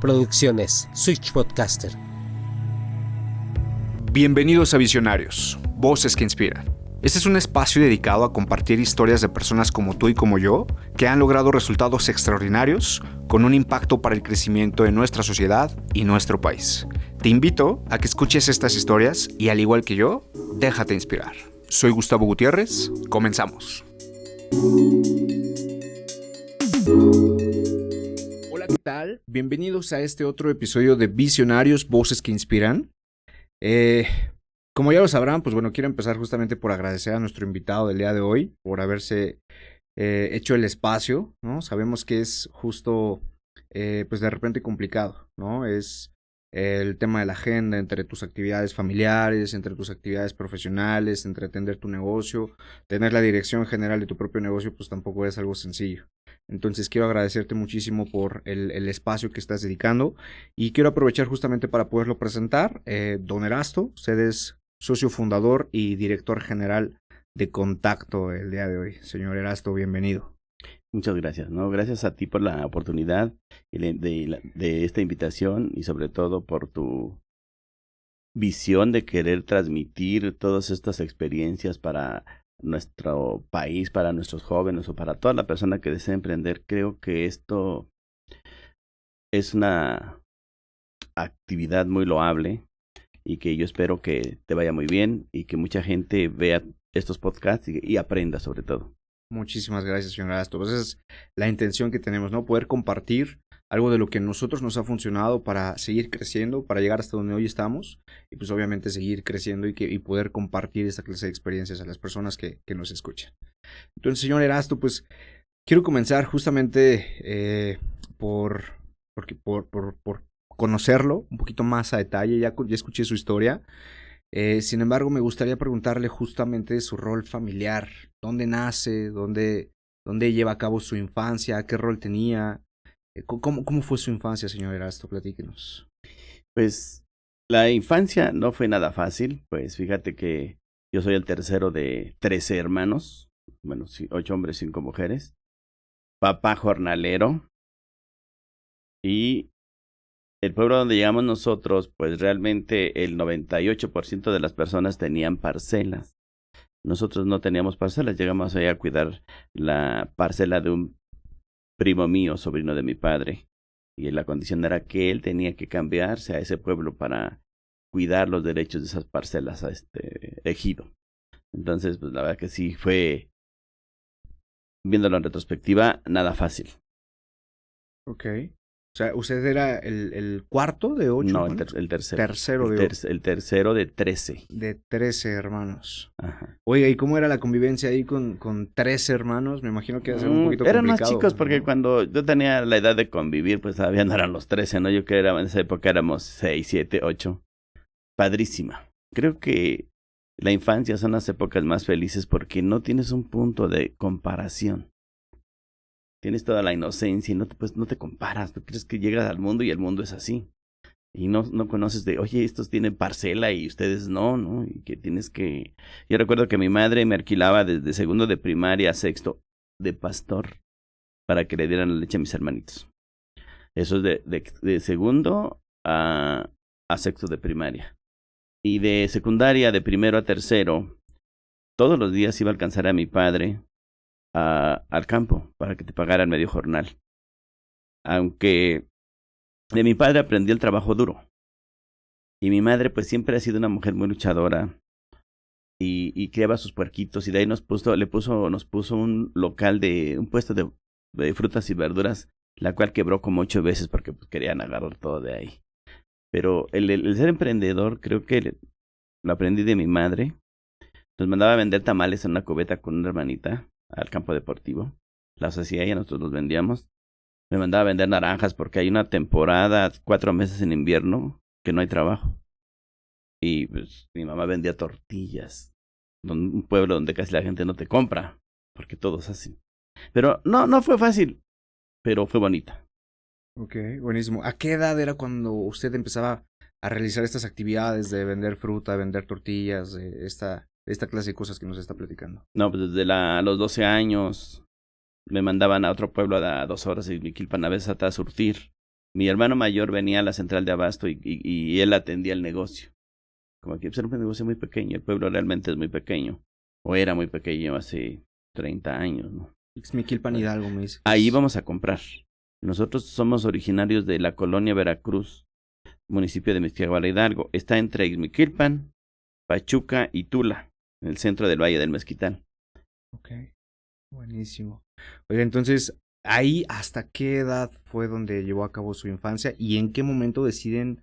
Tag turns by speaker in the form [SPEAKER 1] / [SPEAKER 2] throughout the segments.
[SPEAKER 1] Producciones Switch Podcaster.
[SPEAKER 2] Bienvenidos a Visionarios, voces que inspiran. Este es un espacio dedicado a compartir historias de personas como tú y como yo, que han logrado resultados extraordinarios con un impacto para el crecimiento de nuestra sociedad y nuestro país. Te invito a que escuches estas historias y, al igual que yo, déjate inspirar. Soy Gustavo Gutiérrez, comenzamos. Hola, ¿qué tal? Bienvenidos a este otro episodio de Visionarios, voces que inspiran. Como ya lo sabrán, pues bueno, quiero empezar justamente por agradecer a nuestro invitado del día de hoy por haberse hecho el espacio, ¿no? Sabemos que es justo, pues de repente complicado, ¿no? Es el tema de la agenda entre tus actividades familiares, entre tus actividades profesionales, entre atender tu negocio, tener la dirección general de tu propio negocio, pues tampoco es algo sencillo. Entonces quiero agradecerte muchísimo por el espacio que estás dedicando y quiero aprovechar justamente para poderlo presentar. Don Erasto, usted es socio fundador y director general de Contacto el día de hoy. Señor Erasto, bienvenido.
[SPEAKER 3] Muchas gracias, ¿no? Gracias a ti por la oportunidad de esta invitación y sobre todo por tu visión de querer transmitir todas estas experiencias para nuestro país, para nuestros jóvenes o para toda la persona que desea emprender. Creo que esto es una actividad muy loable y que yo espero que te vaya muy bien y que mucha gente vea estos podcasts y aprenda sobre todo.
[SPEAKER 2] Muchísimas gracias, señor Erasto. Pues esa es la intención que tenemos, ¿no? Poder compartir algo de lo que a nosotros nos ha funcionado para seguir creciendo, para llegar hasta donde hoy estamos y pues obviamente seguir creciendo y poder compartir esta clase de experiencias a las personas que nos escuchan. Entonces, señor Erasto, pues quiero comenzar justamente por conocerlo un poquito más a detalle. Ya escuché su historia. Sin embargo, me gustaría preguntarle justamente su rol familiar. ¿Dónde nace? ¿Dónde lleva a cabo su infancia? ¿Qué rol tenía? ¿Cómo fue su infancia, señor Erasto? Platíquenos.
[SPEAKER 3] Pues la infancia no fue nada fácil. Pues fíjate que yo soy el tercero de 13 hermanos. Bueno, 8 hombres, 5 mujeres. Papá jornalero. Y el pueblo donde llegamos nosotros, pues realmente el 98% de las personas tenían parcelas. Nosotros no teníamos parcelas, llegamos allá a cuidar la parcela de un primo mío, sobrino de mi padre. Y la condición era que él tenía que cambiarse a ese pueblo para cuidar los derechos de esas parcelas a este ejido. Entonces, pues la verdad que sí fue, viéndolo en retrospectiva, nada fácil.
[SPEAKER 2] Ok. O sea, ¿usted era el cuarto de 8?
[SPEAKER 3] No, el tercero. El tercero de 13.
[SPEAKER 2] De 13 hermanos.
[SPEAKER 3] Ajá.
[SPEAKER 2] Oiga, ¿y cómo era la convivencia ahí con 13 hermanos? Me imagino que iba a ser un poquito
[SPEAKER 3] eran
[SPEAKER 2] complicado.
[SPEAKER 3] Eran más chicos porque
[SPEAKER 2] ¿no?
[SPEAKER 3] Cuando yo tenía la edad de convivir, pues todavía no eran los 13, ¿no? Yo creo que en esa época éramos 6, 7, 8. Padrísima. Creo que la infancia son las épocas más felices porque no tienes un punto de comparación. Tienes toda la inocencia y no te comparas. Tú crees que llegas al mundo y el mundo es así. Y no conoces de, oye, estos tienen parcela y ustedes no. Y que tienes que... Yo recuerdo que mi madre me alquilaba desde segundo de primaria a sexto de pastor para que le dieran la leche a mis hermanitos. Eso es de segundo a sexto de primaria. Y de secundaria, de primero a tercero, todos los días iba a alcanzar a mi padre al campo para que te pagaran medio jornal. Aunque de mi padre aprendí el trabajo duro. Y mi madre pues siempre ha sido una mujer muy luchadora y criaba sus puerquitos y de ahí nos puso un local un puesto de frutas y verduras, la cual quebró como 8 veces porque pues, querían agarrar todo de ahí. Pero el ser emprendedor creo que lo aprendí de mi madre. Nos mandaba a vender tamales en una cubeta con una hermanita al campo deportivo. Las hacía ella, nosotros los vendíamos. Me mandaba a vender naranjas porque hay una temporada, 4 meses en invierno, que no hay trabajo. Y pues mi mamá vendía tortillas. Un pueblo donde casi la gente no te compra, porque todos hacen. Pero no fue fácil, pero fue bonita.
[SPEAKER 2] Ok, buenísimo. ¿A qué edad era cuando usted empezaba a realizar estas actividades de vender fruta, vender tortillas, esta clase de cosas que nos está platicando?
[SPEAKER 3] No, pues desde los 12 años me mandaban a otro pueblo a 2 horas de Miquilpan a veces a surtir. Mi hermano mayor venía a la central de abasto y él atendía el negocio. Como que pues, era un negocio muy pequeño, el pueblo realmente es muy pequeño, o era muy pequeño hace 30 años, ¿no?
[SPEAKER 2] Ixmiquilpan, Hidalgo, me dice.
[SPEAKER 3] Ahí íbamos a comprar. Nosotros somos originarios de la colonia Veracruz, municipio de Mixquiahuala, Hidalgo. Está entre Ixmiquilpan, Pachuca y Tula, en el centro del Valle del Mezquital.
[SPEAKER 2] Ok, buenísimo. Oiga, entonces, ¿ahí hasta qué edad fue donde llevó a cabo su infancia y en qué momento deciden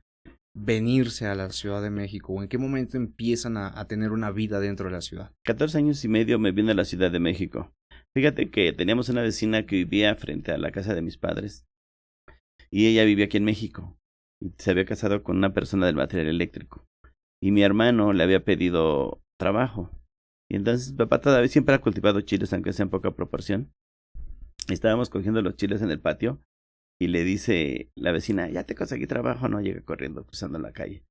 [SPEAKER 2] venirse a la Ciudad de México o en qué momento empiezan a tener una vida dentro de la ciudad?
[SPEAKER 3] 14 años y medio me vine a la Ciudad de México. Fíjate que teníamos una vecina que vivía frente a la casa de mis padres y ella vivía aquí en México. Se había casado con una persona del material eléctrico y mi hermano le había pedido trabajo. Y entonces papá todavía siempre ha cultivado chiles, aunque sea en poca proporción. Estábamos cogiendo los chiles en el patio y le dice la vecina, ya te conseguí trabajo, no, llega corriendo, cruzando la calle.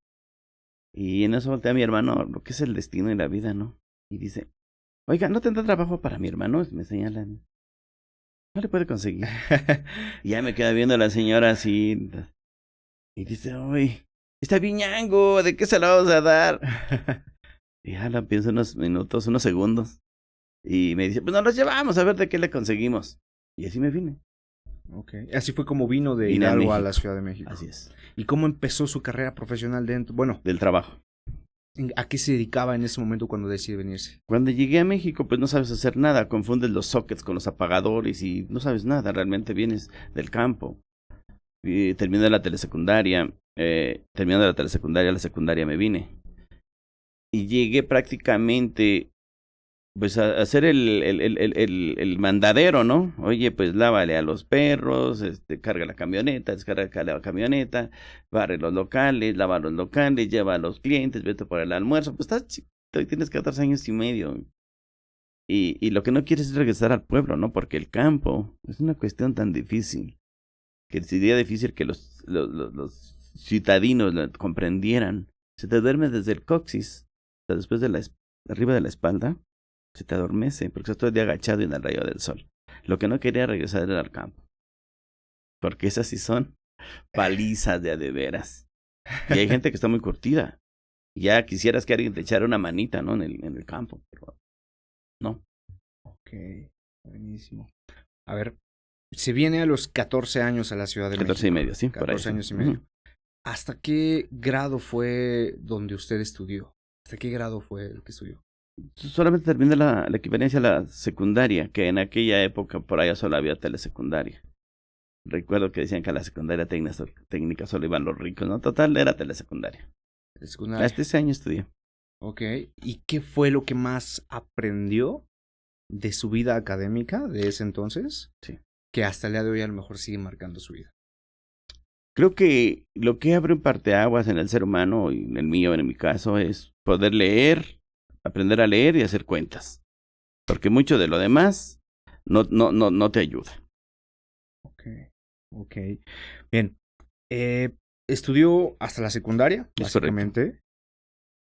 [SPEAKER 3] Y en eso voltea a mi hermano, lo que es el destino y la vida, ¿no? Y dice, oiga, ¿no tendrá trabajo para mi hermano? Me señalan. No le puede conseguir. Y ya me queda viendo la señora así. Y dice, uy, está viñango, ¿de qué se la vamos a dar? Y ya la pienso unos minutos, unos segundos. Y me dice, pues nos los llevamos a ver de qué le conseguimos. Y así me vine.
[SPEAKER 2] Ok, así fue como vino de
[SPEAKER 3] Vine a
[SPEAKER 2] Hidalgo a la
[SPEAKER 3] México.
[SPEAKER 2] Ciudad de México.
[SPEAKER 3] Así es.
[SPEAKER 2] ¿Y cómo empezó su carrera profesional dentro? Bueno,
[SPEAKER 3] Del trabajo.
[SPEAKER 2] ¿a qué se dedicaba en ese momento cuando decide venirse?
[SPEAKER 3] Cuando llegué a México, pues no sabes hacer nada. Confundes los sockets con los apagadores y no sabes nada. Realmente vienes del campo. Y terminé la telesecundaria. Terminando la secundaria me vine. Y llegué prácticamente pues a hacer el mandadero, ¿no? Oye, pues lávale a los perros, carga la camioneta, descarga la camioneta, barre los locales, lava los locales, lleva a los clientes, vete por el almuerzo. Pues estás chiquito y tienes 14 años y medio. Y lo que no quieres es regresar al pueblo, ¿no? Porque el campo es una cuestión tan difícil, que sería difícil que los citadinos lo comprendieran. Se te duerme desde el coxis, o sea, después de arriba de la espalda, se te adormece, porque estás todo el día agachado en el rayo del sol. Lo que no quería regresar era al campo. Porque esas sí son palizas de a de veras. Y hay gente que está muy curtida. Ya quisieras que alguien te echara una manita, ¿no? En el campo, pero no.
[SPEAKER 2] Ok, buenísimo. A ver, se viene a los 14 años a la Ciudad de
[SPEAKER 3] 14 y
[SPEAKER 2] México.
[SPEAKER 3] medio, sí, por ahí.
[SPEAKER 2] 14 años y medio. ¿Hasta qué grado fue donde usted estudió? ¿Hasta qué grado fue el que estudió?
[SPEAKER 3] Solamente terminé la equivalencia a la secundaria, que en aquella época por allá solo había telesecundaria. Recuerdo que decían que a la secundaria técnica solo iban los ricos, ¿no? Total, era telesecundaria.
[SPEAKER 2] Secundaria.
[SPEAKER 3] Hasta ese año estudié.
[SPEAKER 2] Ok, ¿y qué fue lo que más aprendió de su vida académica de ese entonces?
[SPEAKER 3] Sí.
[SPEAKER 2] Que hasta el día de hoy a lo mejor sigue marcando su vida.
[SPEAKER 3] Creo que lo que abre un parteaguas en el ser humano, y en el mío, en mi caso, es poder leer, aprender a leer y hacer cuentas. Porque mucho de lo demás no te ayuda.
[SPEAKER 2] Ok. Bien. Estudió hasta la secundaria,
[SPEAKER 3] Es
[SPEAKER 2] básicamente.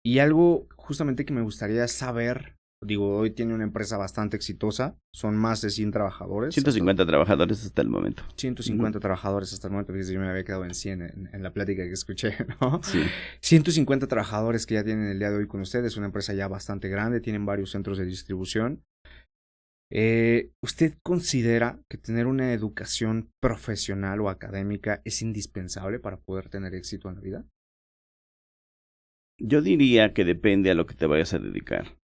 [SPEAKER 2] Y algo justamente que me gustaría saber, digo, hoy tiene una empresa bastante exitosa, son más de 100 trabajadores.
[SPEAKER 3] 150 trabajadores hasta el momento.
[SPEAKER 2] 150 trabajadores hasta el momento, porque yo me había quedado en 100 en la plática que escuché, ¿no?
[SPEAKER 3] Sí.
[SPEAKER 2] 150 trabajadores que ya tienen el día de hoy con ustedes, una empresa ya bastante grande, tienen varios centros de distribución. ¿Usted considera que tener una educación profesional o académica es indispensable para poder tener éxito en la vida?
[SPEAKER 3] Yo diría que depende a lo que te vayas a dedicar.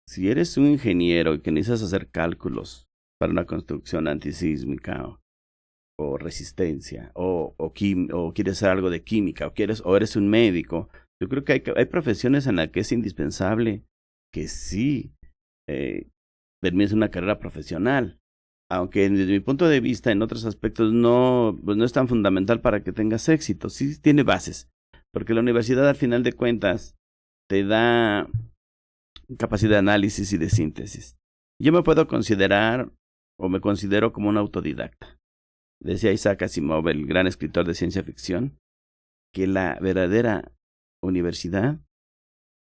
[SPEAKER 3] Si eres un ingeniero y que necesitas hacer cálculos para una construcción antisísmica o resistencia, o quieres hacer algo de química, o eres un médico, yo creo que hay profesiones en las que es indispensable que sí termines una carrera profesional. Aunque desde mi punto de vista, en otros aspectos no es tan fundamental para que tengas éxito. Sí tiene bases, porque la universidad al final de cuentas te da capacidad de análisis y de síntesis. Yo me puedo considerar, o me considero como un autodidacta. Decía Isaac Asimov, el gran escritor de ciencia ficción, que la verdadera universidad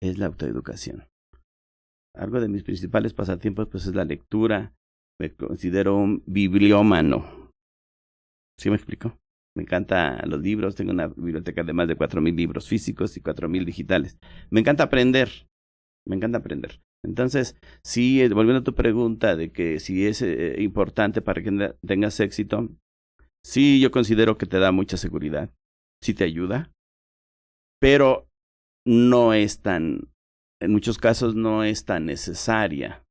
[SPEAKER 3] es la autoeducación. Algo de mis principales pasatiempos pues es la lectura. Me considero un bibliómano. ¿Sí me explico? Me encantan los libros, tengo una biblioteca de más de 4,000 libros físicos y 4,000 digitales. Me encanta aprender. Entonces, sí, volviendo a tu pregunta de que si es importante para que tengas éxito, sí, yo considero que te da mucha seguridad, sí te ayuda, pero no es tan, en muchos casos no es tan necesaria.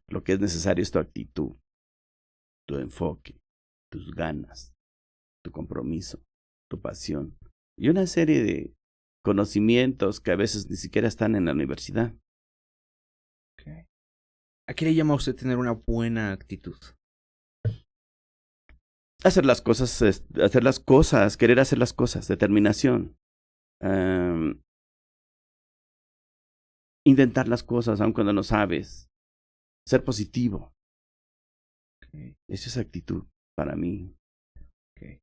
[SPEAKER 3] Lo que es necesario es tu actitud, tu enfoque, tus ganas, tu compromiso, tu pasión y una serie de conocimientos que a veces ni siquiera están en la universidad.
[SPEAKER 2] Okay. ¿A qué le llama a usted tener una buena actitud?
[SPEAKER 3] Hacer las cosas, querer hacer las cosas, determinación. Intentar las cosas aun cuando no sabes. Ser positivo.
[SPEAKER 2] Okay.
[SPEAKER 3] Esa es actitud para mí.
[SPEAKER 2] Okay.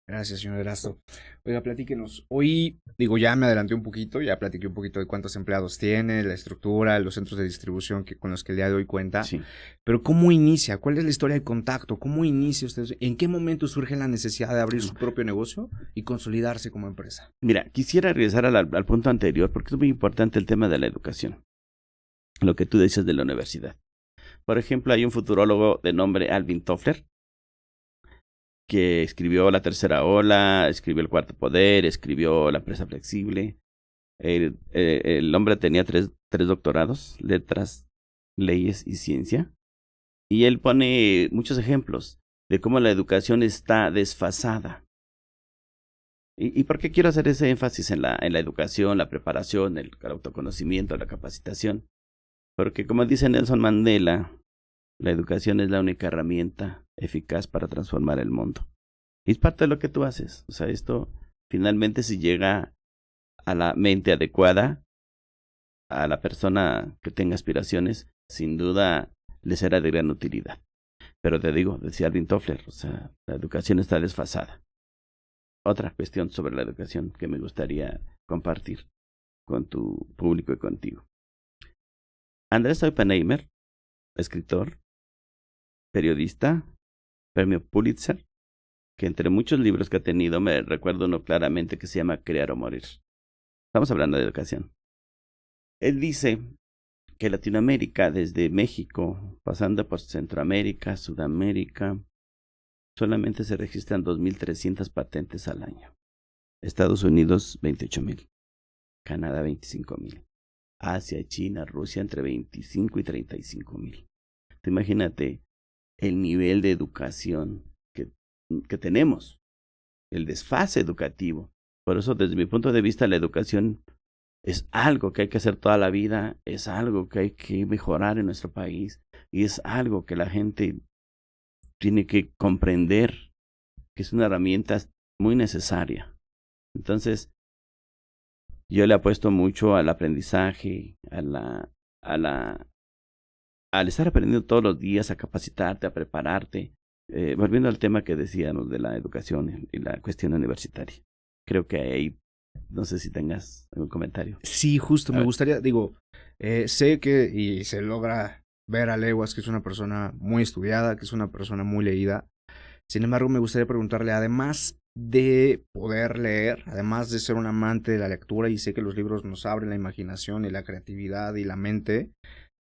[SPEAKER 2] Gracias, señor Erasto. Oiga, platíquenos. Hoy, ya me adelanté un poquito, ya platiqué un poquito de cuántos empleados tiene, la estructura, los centros de distribución con los que el día de hoy cuenta.
[SPEAKER 3] Sí.
[SPEAKER 2] Pero ¿cómo inicia? ¿Cuál es la historia de contacto? ¿Cómo inicia usted? ¿En qué momento surge la necesidad de abrir su propio negocio y consolidarse como empresa?
[SPEAKER 3] Mira, quisiera regresar al punto anterior porque es muy importante el tema de la educación. Lo que tú dices de la universidad. Por ejemplo, hay un futurólogo de nombre Alvin Toffler que escribió La Tercera Ola, escribió El Cuarto Poder, escribió La Empresa Flexible. El hombre tenía tres doctorados, letras, leyes y ciencia. Y él pone muchos ejemplos de cómo la educación está desfasada. ¿Y por qué quiero hacer ese énfasis en la educación, la preparación, el autoconocimiento, la capacitación? Porque como dice Nelson Mandela, la educación es la única herramienta eficaz para transformar el mundo. Y es parte de lo que tú haces. O sea, esto finalmente si llega a la mente adecuada, a la persona que tenga aspiraciones, sin duda le será de gran utilidad. Pero te digo, decía Alvin Toffler, o sea, la educación está desfasada. Otra cuestión sobre la educación que me gustaría compartir con tu público y contigo. Andrés Oppenheimer, escritor, periodista, premio Pulitzer, que entre muchos libros que ha tenido me recuerdo uno claramente que se llama Crear o Morir. Estamos hablando de educación. Él dice que Latinoamérica, desde México, pasando por Centroamérica, Sudamérica, solamente se registran 2,300 patentes al año. Estados Unidos, 28,000. Canadá, 25,000. Asia, China, Rusia, entre 25 y 35,000. Imagínate el nivel de educación que tenemos, el desfase educativo. Por eso, desde mi punto de vista, la educación es algo que hay que hacer toda la vida, es algo que hay que mejorar en nuestro país y es algo que la gente tiene que comprender que es una herramienta muy necesaria. Entonces, yo le apuesto mucho al aprendizaje, al estar aprendiendo todos los días, a capacitarte, a prepararte. Volviendo al tema que decíamos de la educación y la cuestión universitaria. Creo que ahí, no sé si tengas algún comentario.
[SPEAKER 2] Sí, justo, me gustaría, sé que, y se logra ver a leguas, que es una persona muy estudiada, que es una persona muy leída. Sin embargo, me gustaría preguntarle, además de poder leer, además de ser un amante de la lectura, y sé que los libros nos abren la imaginación y la creatividad y la mente,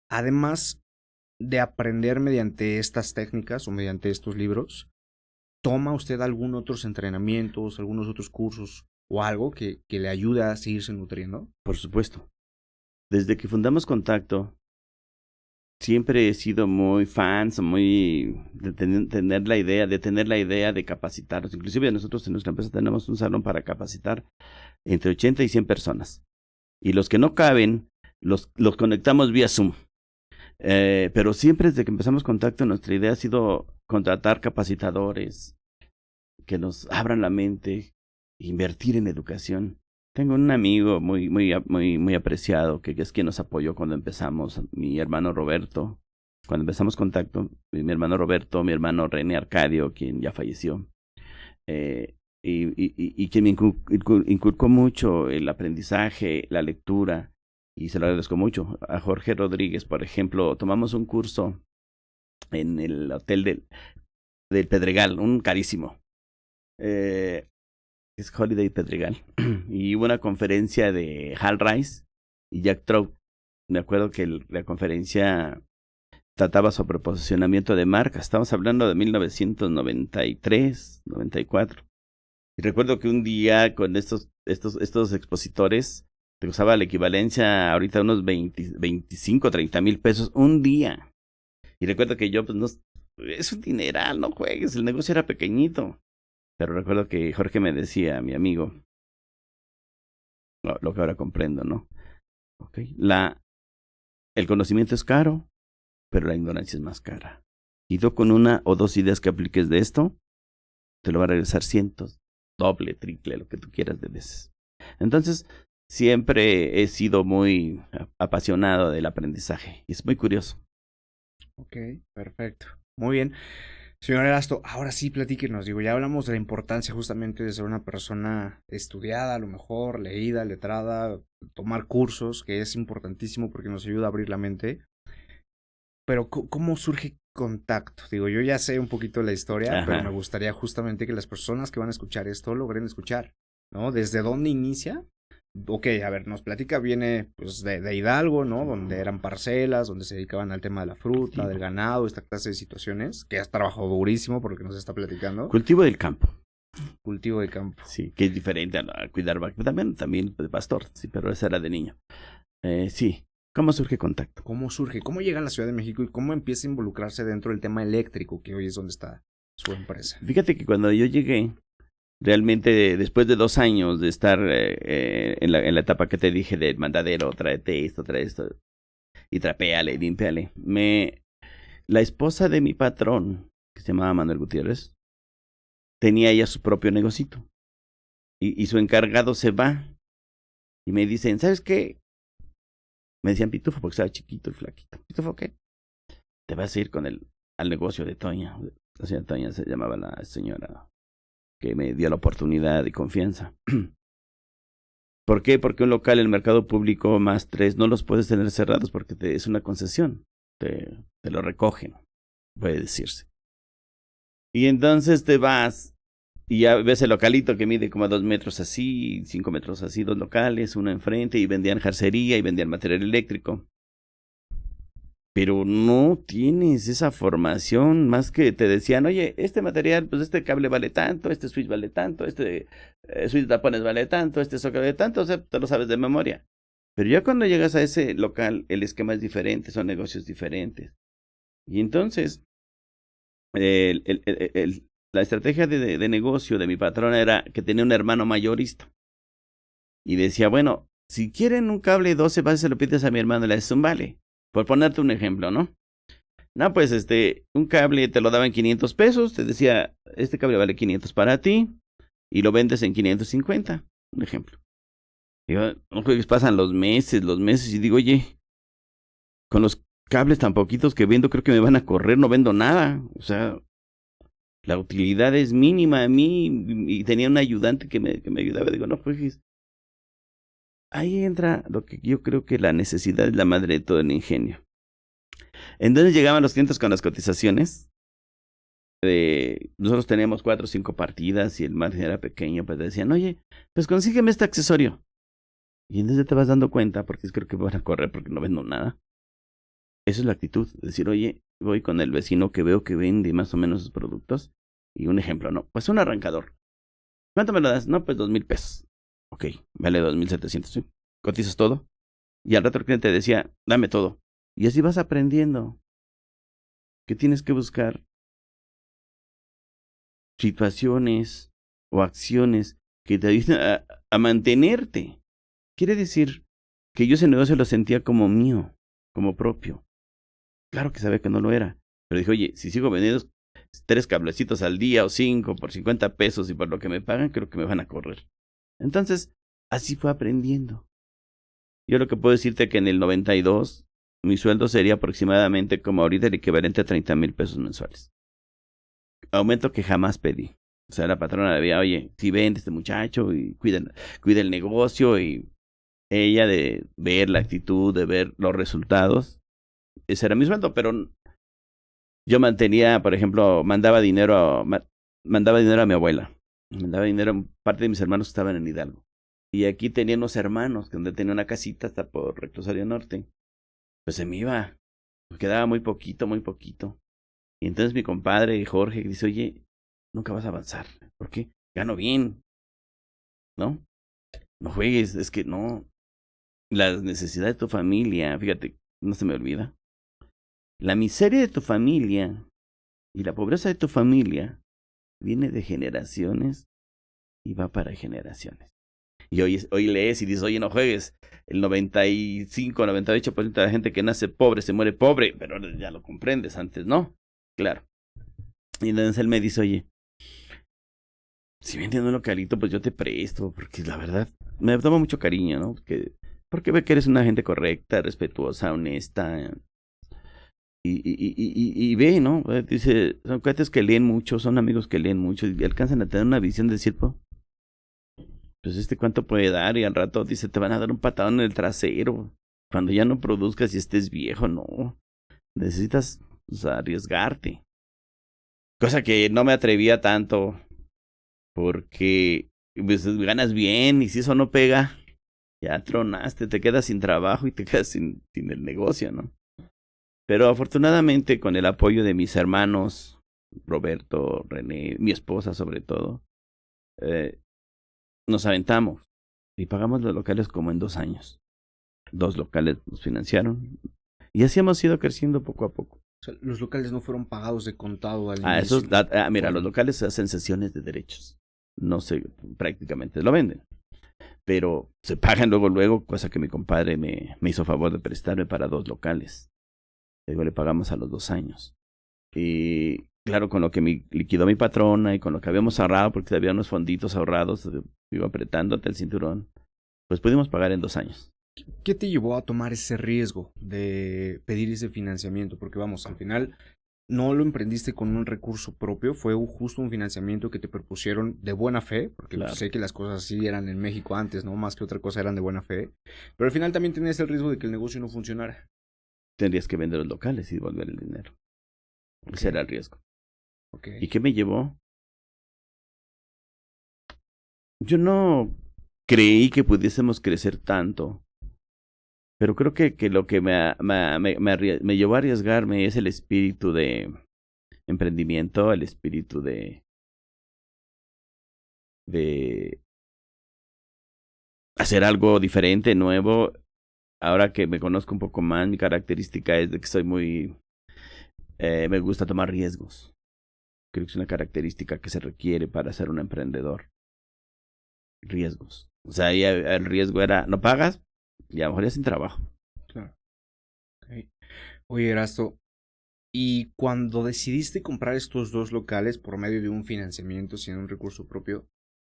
[SPEAKER 2] además de aprender mediante estas técnicas o mediante estos libros, ¿toma usted algún otros entrenamientos, algunos otros cursos o algo que le ayude a seguirse nutriendo?
[SPEAKER 3] Por supuesto. Desde que fundamos Contacto, siempre he sido muy fans, de tener la idea de capacitarnos. Inclusive nosotros en nuestra empresa tenemos un salón para capacitar entre 80 y 100 personas. Y los que no caben, los conectamos vía Zoom. Pero siempre desde que empezamos Contacto, nuestra idea ha sido contratar capacitadores que nos abran la mente, invertir en educación. Tengo un amigo muy apreciado que es quien nos apoyó cuando empezamos, mi hermano Roberto. Cuando empezamos Contacto, mi hermano Roberto, mi hermano René Arcadio, quien ya falleció, y quien me inculcó mucho el aprendizaje, la lectura, y se lo agradezco mucho. A Jorge Rodríguez, por ejemplo, tomamos un curso en el hotel del Pedregal, un carísimo. es Holiday Pedregal, y hubo una conferencia de Hal Rice y Jack Trout. Me acuerdo que la conferencia trataba sobre posicionamiento de marca. Estamos hablando de 1993, 94. Y recuerdo que un día con estos expositores te usaba la equivalencia ahorita unos 25, 30 mil pesos un día. Y recuerdo que yo, pues no, es un dineral, no juegues, el negocio era pequeñito. Pero recuerdo que Jorge me decía, mi amigo, lo que ahora comprendo, ¿no? Okay. El conocimiento es caro, pero la ignorancia es más cara. Y tú con una o dos ideas que apliques de esto, te lo va a regresar cientos, doble, triple, lo que tú quieras de veces. Entonces, siempre he sido muy apasionado del aprendizaje. Y es muy curioso.
[SPEAKER 2] Ok, perfecto. Muy bien. Señor Erasto, ahora sí platíquenos. Digo, ya hablamos de la importancia justamente de ser una persona estudiada, a lo mejor, leída, letrada, tomar cursos, que es importantísimo porque nos ayuda a abrir la mente. Pero, ¿cómo surge contacto? Digo, yo ya sé un poquito la historia,
[SPEAKER 3] Ajá.
[SPEAKER 2] pero me gustaría justamente que las personas que van a escuchar esto logren escuchar, ¿no? ¿Desde dónde inicia? Ok, a ver, nos platica, viene pues de Hidalgo, ¿no? Donde eran parcelas, donde se dedicaban al tema de la fruta,
[SPEAKER 3] Sí.
[SPEAKER 2] del ganado, esta clase de situaciones, que has trabajado durísimo por lo que nos está platicando.
[SPEAKER 3] Cultivo del campo.
[SPEAKER 2] Cultivo de campo.
[SPEAKER 3] Sí, que es diferente a cuidar vacas. También de pastor, sí, pero esa era de niño. Sí. ¿Cómo surge contacto?
[SPEAKER 2] ¿Cómo surge? ¿Cómo llega a la Ciudad de México y cómo empieza a involucrarse dentro del tema eléctrico, que hoy es donde está su empresa?
[SPEAKER 3] Fíjate que cuando yo llegué, realmente después de 2 años de estar en la etapa que te dije del mandadero, trae esto, y trapéale, límpiale, la esposa de mi patrón, que se llamaba Manuel Gutiérrez, tenía ella su propio negocito. Y su encargado se va. Y me dicen, ¿sabes qué? Me decían Pitufo porque estaba chiquito y flaquito. ¿Pitufo qué? Te vas a ir al negocio de Toña. La señora Toña se llamaba la señora que me dio la oportunidad y confianza. ¿Por qué? Porque un local en el mercado público más 3 no los puedes tener cerrados porque es una concesión. Te lo recogen, puede decirse. Y entonces te vas y ya ves el localito que mide como 2 metros así, 5 metros así, 2 locales, uno enfrente, y vendían jarcería y vendían material eléctrico. Pero no tienes esa formación, más que te decían, oye, este material, pues este cable vale tanto, este switch vale tanto, este switch de tapones vale tanto, este socket vale tanto, o sea, te lo sabes de memoria. Pero ya cuando llegas a ese local, el esquema es diferente, son negocios diferentes. Y entonces, la estrategia de negocio de mi patrón era que tenía un hermano mayorista. Y decía, bueno, si quieren un cable 12 bases, se lo pides a mi hermano, le haces un vale. Por ponerte un ejemplo, ¿no? No, pues un cable te lo daban 500 pesos, te decía, este cable vale 500 para ti, y lo vendes en 550, un ejemplo. Digo, no juegues, pasan los meses, y digo, oye, con los cables tan poquitos que vendo, creo que me van a correr, no vendo nada. O sea, la utilidad es mínima a mí, y tenía un ayudante que me ayudaba. Digo, no juegues. Ahí entra lo que yo creo que la necesidad es la madre de todo el ingenio. Entonces llegaban los clientes con las cotizaciones. Nosotros teníamos 4 o 5 partidas y el margen era pequeño, pues decían, oye, pues consígueme este accesorio. Y entonces te vas dando cuenta, porque creo que van a correr porque no vendo nada. Esa es la actitud, decir, oye, voy con el vecino que veo que vende más o menos sus productos. Y un ejemplo, no, pues un arrancador. ¿Cuánto me lo das? No, pues 2,000 pesos. Ok, vale 2,700, ¿sí? Cotizas todo. Y al rato el cliente decía, dame todo. Y así vas aprendiendo. ¿Qué tienes que buscar? Situaciones o acciones que te ayuden a mantenerte. Quiere decir que yo ese negocio lo sentía como mío, como propio. Claro que sabía que no lo era. Pero dije, oye, si sigo vendiendo 3 cablecitos al día o 5 por 50 pesos y por lo que me pagan, creo que me van a correr. Entonces, así fue aprendiendo. Yo lo que puedo decirte es que en el 92, mi sueldo sería aproximadamente como ahorita el equivalente a 30,000 pesos mensuales. Aumento que jamás pedí. O sea, la patrona debía, oye, si vende este muchacho y cuida el negocio, y ella de ver la actitud, de ver los resultados, ese era mi sueldo, pero yo mantenía, por ejemplo, mandaba dinero a mi abuela. Me mandaba dinero, parte de mis hermanos estaban en Hidalgo. Y aquí tenía unos hermanos, donde tenía una casita hasta por Reclusorio Norte. Pues se me iba, me quedaba muy poquito, muy poquito. Y entonces mi compadre Jorge dice, oye, nunca vas a avanzar. ¿Por qué? Gano bien, ¿no? No juegues, es que no. La necesidad de tu familia, fíjate, no se me olvida. La miseria de tu familia y la pobreza de tu familia viene de generaciones y va para generaciones. Y hoy lees y dices, oye, no juegues. El 95, 98% de la gente que nace pobre se muere pobre, pero ya lo comprendes, antes no. Claro. Y entonces él me dice, oye, si vendiendo un localito, pues yo te presto, porque la verdad me toma mucho cariño, ¿no? Porque ve que eres una gente correcta, respetuosa, honesta. Y ve, ¿no? Dice, son cuates que leen mucho, son amigos que leen mucho y alcanzan a tener una visión de decir, pues cuánto puede dar, y al rato dice, te van a dar un patadón en el trasero. Cuando ya no produzcas y estés viejo, no. Necesitas, pues, arriesgarte. Cosa que no me atrevía tanto, porque pues, ganas bien, y si eso no pega, ya tronaste, te quedas sin trabajo y te quedas sin el negocio, ¿no? Pero afortunadamente, con el apoyo de mis hermanos, Roberto, René, mi esposa sobre todo, nos aventamos y pagamos los locales como en 2 años. 2 locales nos financiaron y así hemos ido creciendo poco a poco.
[SPEAKER 2] O sea, los locales no fueron pagados de contado al
[SPEAKER 3] Eso,
[SPEAKER 2] inicio.
[SPEAKER 3] mira, los locales se hacen sesiones de derechos. No sé, prácticamente lo venden. Pero se pagan luego, cosa que mi compadre me hizo favor de prestarme para 2 locales. Luego le pagamos a los 2 años. Y claro, con lo que liquidó mi patrona y con lo que habíamos ahorrado, porque había unos fonditos ahorrados, iba apretándote el cinturón, pues pudimos pagar en 2 años.
[SPEAKER 2] ¿Qué te llevó a tomar ese riesgo de pedir ese financiamiento? Porque vamos, al final no lo emprendiste con un recurso propio, fue justo un financiamiento que te propusieron de buena fe, porque
[SPEAKER 3] Claro.
[SPEAKER 2] sé que las cosas así eran en México antes, ¿no? Más que otra cosa eran de buena fe. Pero al final también tenías el riesgo de que el negocio no funcionara.
[SPEAKER 3] Tendrías que vender los locales y devolver el dinero. Ese era el riesgo.
[SPEAKER 2] Okay.
[SPEAKER 3] ¿Y qué me llevó? Yo no creí que pudiésemos crecer tanto, pero creo que lo que me llevó a arriesgarme es el espíritu de emprendimiento, el espíritu de hacer algo diferente, nuevo. Ahora que me conozco un poco más, mi característica es de que soy me gusta tomar riesgos. Creo que es una característica que se requiere para ser un emprendedor. Riesgos. O sea, ahí el riesgo era, no pagas y a lo mejor ya sin trabajo.
[SPEAKER 2] Claro. Okay. Oye, Erasto, y cuando decidiste comprar estos 2 locales por medio de un financiamiento sin un recurso propio,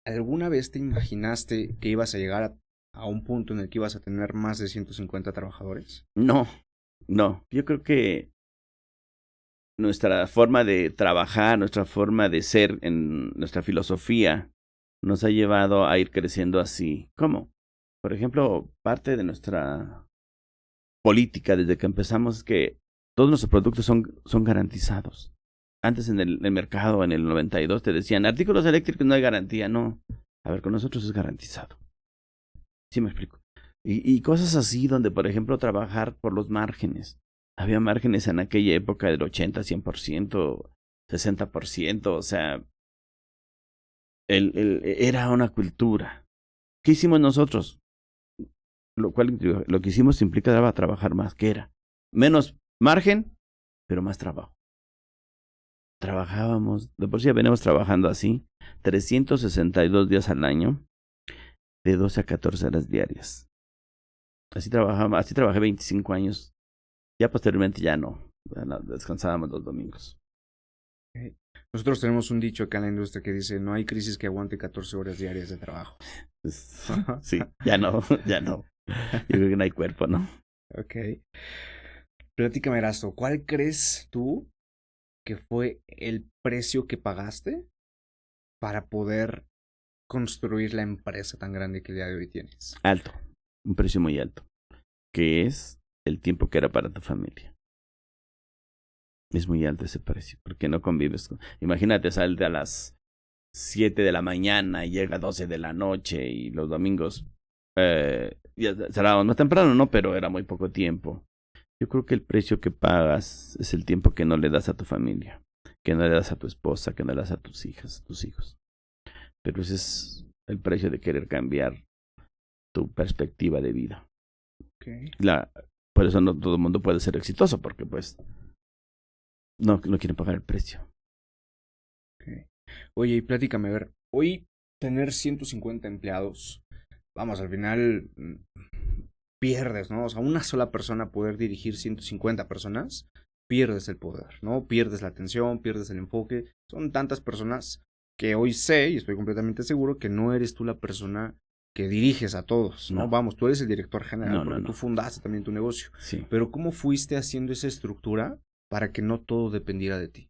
[SPEAKER 2] ¿alguna vez te imaginaste que ibas a llegar a un punto en el que ibas a tener más de 150 trabajadores?
[SPEAKER 3] No. Yo creo que nuestra forma de trabajar, nuestra forma de ser, en nuestra filosofía, nos ha llevado a ir creciendo así. ¿Cómo? Por ejemplo, parte de nuestra política desde que empezamos es que todos nuestros productos son garantizados. Antes en el mercado, en el 92, te decían, artículos eléctricos no hay garantía. No, a ver, con nosotros es garantizado. ¿Sí me explico? Y cosas así donde, por ejemplo, trabajar por los márgenes. Había márgenes en aquella época del 80, 100%, 60%, o sea, era una cultura. ¿Qué hicimos nosotros? Lo que hicimos implicaba trabajar más. ¿Qué era? Menos margen, pero más trabajo. Trabajábamos, de por sí ya venimos trabajando así, 362 días al año, de 12 a 14 horas diarias. Así trabajé 25 años. Ya posteriormente ya no, descansábamos los domingos.
[SPEAKER 2] Nosotros tenemos un dicho acá en la industria que dice, no hay crisis que aguante 14 horas diarias de trabajo.
[SPEAKER 3] Sí, ya no. Yo creo que no hay cuerpo, ¿no?
[SPEAKER 2] Ok. Platícame, Erasto, ¿cuál crees tú que fue el precio que pagaste para poder construir la empresa tan grande que el día de hoy tienes?
[SPEAKER 3] Alto, un precio muy alto, que es el tiempo que era para tu familia. Es muy alto ese precio, porque no convives. Imagínate, salte a las 7 de la mañana y llega a 12 de la noche y los domingos ya cerrábamos más temprano, ¿no? Pero era muy poco tiempo. Yo creo que el precio que pagas es el tiempo que no le das a tu familia, que no le das a tu esposa, que no le das a tus hijas, tus hijos. Pero ese es el precio de querer cambiar tu perspectiva de vida.
[SPEAKER 2] Okay.
[SPEAKER 3] Por eso no todo el mundo puede ser exitoso, porque pues no quieren pagar el precio.
[SPEAKER 2] Okay. Oye, y platícame, a ver, hoy tener 150 empleados, vamos, al final pierdes, ¿no? O sea, una sola persona poder dirigir 150 personas, pierdes el poder, ¿no? Pierdes la atención, pierdes el enfoque. Son tantas personas que hoy sé, y estoy completamente seguro, que no eres tú la persona que diriges a todos, ¿no?
[SPEAKER 3] No.
[SPEAKER 2] Vamos, tú eres el director general, porque
[SPEAKER 3] No.
[SPEAKER 2] tú fundaste también tu negocio.
[SPEAKER 3] Sí.
[SPEAKER 2] Pero ¿cómo fuiste haciendo esa estructura para que no todo dependiera de ti?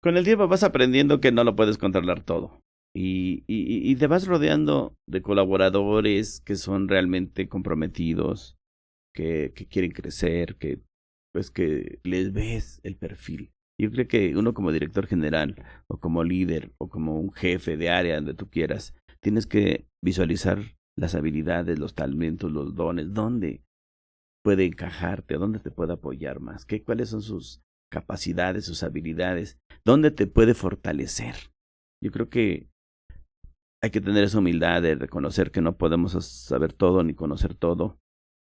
[SPEAKER 3] Con el tiempo vas aprendiendo que no lo puedes controlar todo. Y te vas rodeando de colaboradores que son realmente comprometidos, que quieren crecer, que les ves el perfil. Yo creo que uno como director general, o como líder, o como un jefe de área donde tú quieras, tienes que visualizar las habilidades, los talentos, los dones, dónde puede encajarte, dónde te puede apoyar más, cuáles son sus capacidades, sus habilidades, dónde te puede fortalecer. Yo creo que hay que tener esa humildad de reconocer que no podemos saber todo ni conocer todo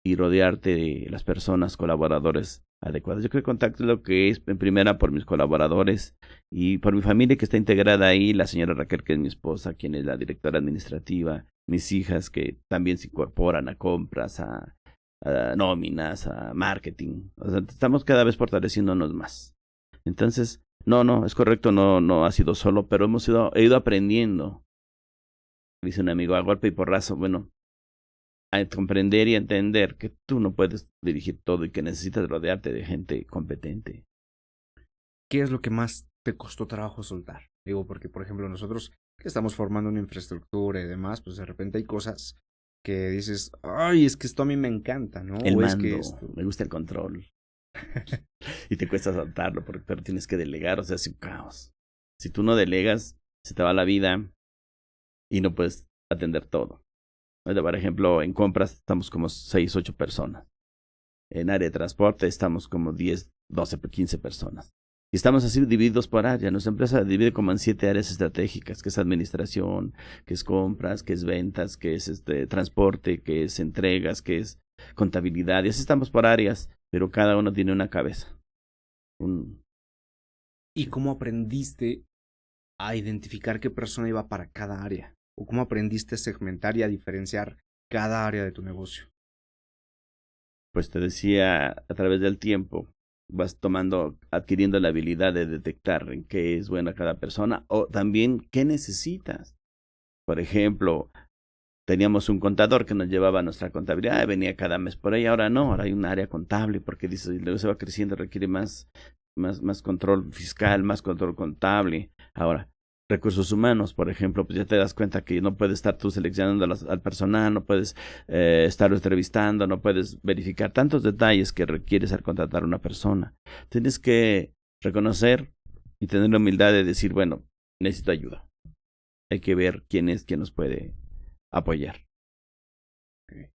[SPEAKER 3] y rodearte de las personas, colaboradores adecuados. Yo creo que contacto lo que es en primera por mis colaboradores y por mi familia que está integrada ahí, la señora Raquel, que es mi esposa, quien es la directora administrativa, mis hijas que también se incorporan a compras, a nóminas, a marketing. O sea, estamos cada vez fortaleciéndonos más. Entonces, no, es correcto, no ha sido solo, pero he ido aprendiendo. Dice un amigo, a golpe y porrazo, bueno, a comprender y entender que tú no puedes dirigir todo y que necesitas rodearte de gente competente.
[SPEAKER 2] ¿Qué es lo que más te costó trabajo soltar? Digo, porque por ejemplo nosotros que estamos formando una infraestructura y demás, pues de repente hay cosas que dices, ay, es que esto a mí me encanta, ¿no?
[SPEAKER 3] El
[SPEAKER 2] o
[SPEAKER 3] mando,
[SPEAKER 2] es que esto...
[SPEAKER 3] me gusta el control. Y te cuesta soltarlo, pero tienes que delegar, o sea, es un caos. Si tú no delegas, se te va la vida y no puedes atender todo. Por ejemplo, en compras estamos como 6, 8 personas. En área de transporte estamos como 10, 12, 15 personas. Y estamos así divididos por área. Nuestra empresa divide como en 7 áreas estratégicas, que es administración, que es compras, que es ventas, que es transporte, que es entregas, que es contabilidad. Y así estamos por áreas, pero cada uno tiene una cabeza.
[SPEAKER 2] ¿Y cómo aprendiste a identificar qué persona iba para cada área? ¿O cómo aprendiste a segmentar y a diferenciar cada área de tu negocio?
[SPEAKER 3] Pues te decía, a través del tiempo vas adquiriendo la habilidad de detectar en qué es buena cada persona o también qué necesitas. Por ejemplo, teníamos un contador que nos llevaba nuestra contabilidad, venía cada mes por ahí, ahora no, ahora hay un área contable porque dice, el negocio va creciendo, requiere más control fiscal, más control contable. Ahora, recursos humanos, por ejemplo, pues ya te das cuenta que no puedes estar tú seleccionando al personal, no puedes estarlo entrevistando, no puedes verificar tantos detalles que requieres al contratar a una persona. Tienes que reconocer y tener la humildad de decir, bueno, necesito ayuda. Hay que ver quién nos puede apoyar.
[SPEAKER 2] Okay.